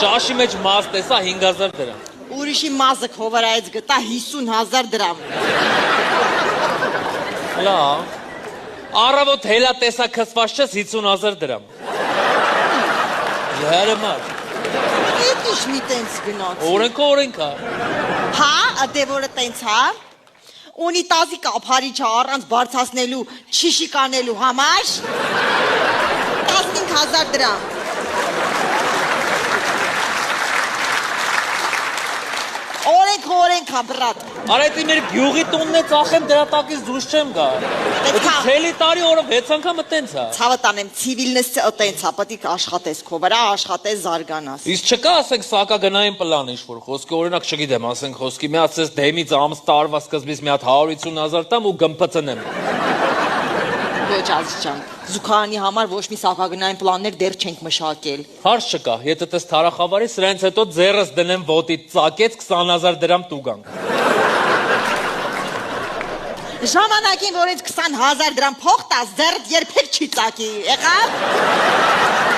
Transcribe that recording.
Ճաշի մեջ մազ տեսա 5000 դրամ։ Ուրիշի մազը քովարայից գտա 50,000 դրամ։ Լավ։ Առավոտ հելա տեսա քսված չես 50,000 դրամ։ Յարմար։ Էդ ինչ մի տենց գնաց։ Օրենքա։ Հա, դե որը տենց հա։ Ունիտազի կափարիչը առանց բարձրացնելու, չիշիկանելու համար 15,000 դրամ։ Օրենքա, բրատ։ Արայտի մեր գյուղի տունն է ծախեմ դրա տակից դուրս չեմ գա։ Ցելի տարի օրով 6 անգամ տենց է։ Ցավը տանեմ, ցիվիլնեսը տենց է, պետք է աշխատես քո վրա, աշխատես զարգանաս։ Իսկ չկա ասենք սակագնային պլան ինչ-որ խոսքի, օրինակ չգիտեմ, ասենք խոսքի մի հատ ցես դեմից ամս տարվա սկզբից մի հատ 150,000 տամ ու գմփծնեմ։ Ոչ ազիջան, զուգարանի համար ոչ մի սակագնային պլաններ դեռ չենք մշակել։ Հարց չկա, եթե տես թարախավարի, սրանց հետո ձեռս դնեմ ոտի ծակեց 20,000 դրամ տուգան։ Ժամանակին, որ ինձ 20,000 դրամ փող տաս, ձեռդ երբեք չի ծակի, եղավ։